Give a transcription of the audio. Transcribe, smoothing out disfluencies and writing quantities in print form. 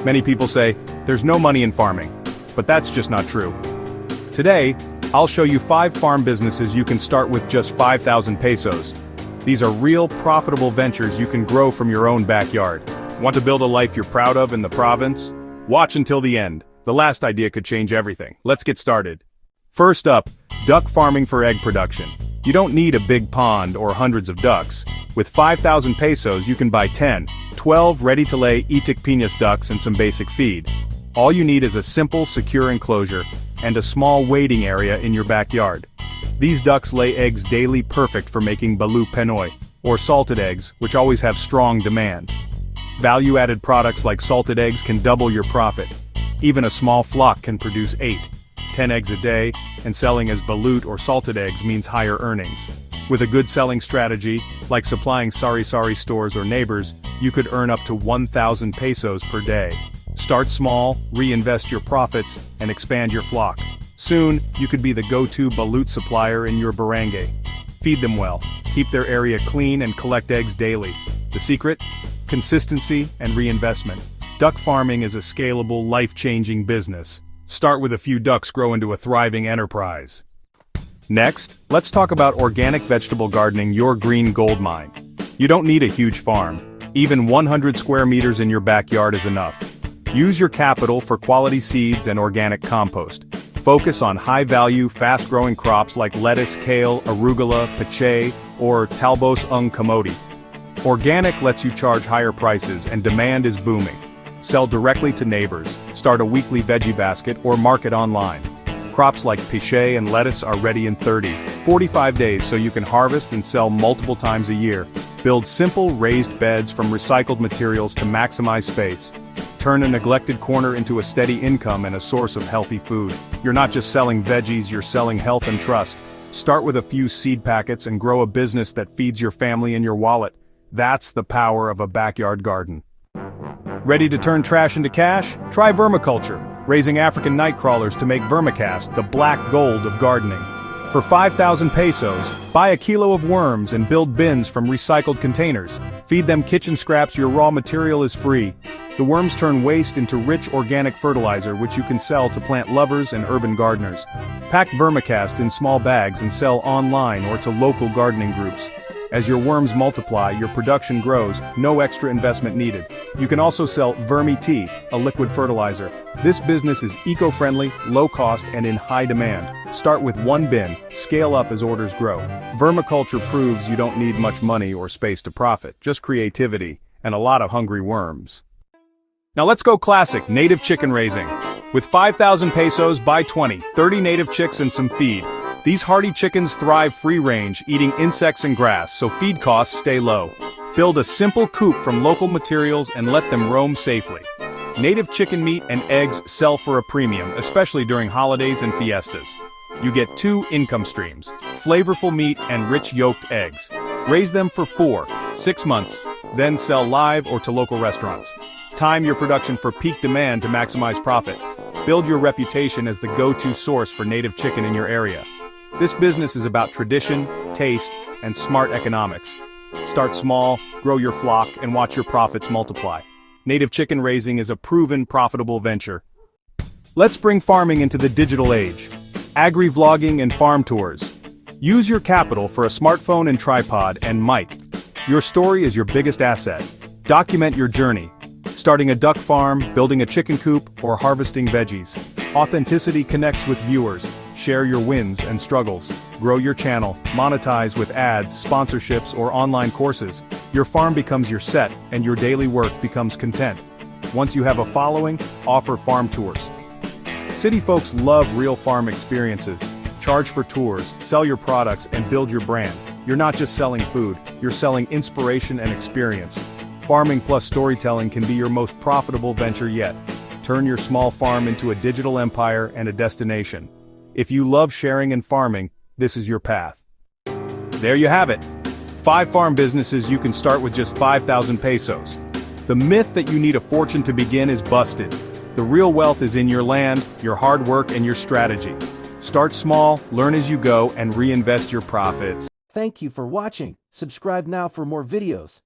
Many people say, there's no money in farming. But that's just not true. Today, I'll show you 5 farm businesses you can start with just 5,000 pesos. These are real, profitable ventures you can grow from your own backyard. Want to build a life you're proud of in the province? Watch until the end. The last idea could change everything. Let's get started. First up, duck farming for egg production. You don't need a big pond or hundreds of ducks. With 5,000 pesos you can buy 10, 12 ready-to-lay Itik piñas ducks and some basic feed. All you need is a simple, secure enclosure, and a small waiting area in your backyard. These ducks lay eggs daily, perfect for making balut penoy, or salted eggs, which always have strong demand. Value-added products like salted eggs can double your profit. Even a small flock can produce 8, 10 eggs a day, and selling as balut or salted eggs means higher earnings. With a good selling strategy, like supplying sari-sari stores or neighbors, you could earn up to 1,000 pesos per day. Start small, reinvest your profits, and expand your flock. Soon, you could be the go-to balut supplier in your barangay. Feed them well, keep their area clean and collect eggs daily. The secret? Consistency and reinvestment. Duck farming is a scalable, life-changing business. Start with a few ducks, grow into a thriving enterprise. Next, let's talk about organic vegetable gardening, your green gold mine. You don't need a huge farm. Even 100 square meters in your backyard is enough. Use your capital for quality seeds and organic compost. Focus on high-value, fast-growing crops like lettuce, kale, arugula, pechay, or talbos ng kamote. Organic lets you charge higher prices and demand is booming. Sell directly to neighbors, start a weekly veggie basket, or market online. Crops like pechay and lettuce are ready in 30, 45 days so you can harvest and sell multiple times a year. Build simple raised beds from recycled materials to maximize space. Turn a neglected corner into a steady income and a source of healthy food. You're not just selling veggies, you're selling health and trust. Start with a few seed packets and grow a business that feeds your family and your wallet. That's the power of a backyard garden. Ready to turn trash into cash? Try Vermiculture, raising African night crawlers to make vermicast, the black gold of gardening. For 5,000 pesos, buy a kilo of worms and build bins from recycled containers. Feed them kitchen scraps, your raw material is free. The worms turn waste into rich organic fertilizer which you can sell to plant lovers and urban gardeners. Pack vermicast in small bags and sell online or to local gardening groups. As your worms multiply, your production grows, no extra investment needed. You can also sell Vermi tea, a liquid fertilizer. This business is eco-friendly, low-cost, and in high demand. Start with one bin, scale up as orders grow. Vermiculture proves you don't need much money or space to profit, just creativity, and a lot of hungry worms. Now let's go classic, native chicken raising. With 5,000 pesos, buy 20, 30 native chicks and some feed. These hardy chickens thrive free-range, eating insects and grass, so feed costs stay low. Build a simple coop from local materials and let them roam safely. Native chicken meat and eggs sell for a premium, especially during holidays and fiestas. You get 2 income streams, flavorful meat and rich yolked eggs. Raise them for 4-6 months, then sell live or to local restaurants. Time your production for peak demand to maximize profit. Build your reputation as the go-to source for native chicken in your area. This business is about tradition, taste, and smart economics. Start small, grow your flock, and watch your profits multiply. Native chicken raising is a proven profitable venture. Let's bring farming into the digital age. Agri-Vlogging and farm tours. Use your capital for a smartphone and tripod and mic. Your story is your biggest asset. Document your journey. Starting a duck farm, building a chicken coop, or harvesting veggies. Authenticity connects with viewers. Share your wins and struggles. Grow your channel, monetize with ads, sponsorships, or online courses. Your farm becomes your set, and your daily work becomes content. Once you have a following, offer farm tours. City folks love real farm experiences. Charge for tours, sell your products, and build your brand. You're not just selling food, you're selling inspiration and experience. Farming plus storytelling can be your most profitable venture yet. Turn your small farm into a digital empire and a destination. If you love sharing and farming, this is your path. There you have it. 5 farm businesses you can start with just 5,000 pesos. The myth that you need a fortune to begin is busted. The real wealth is in your land, your hard work, and your strategy. Start small, learn as you go, and reinvest your profits. Thank you for watching. Subscribe now for more videos.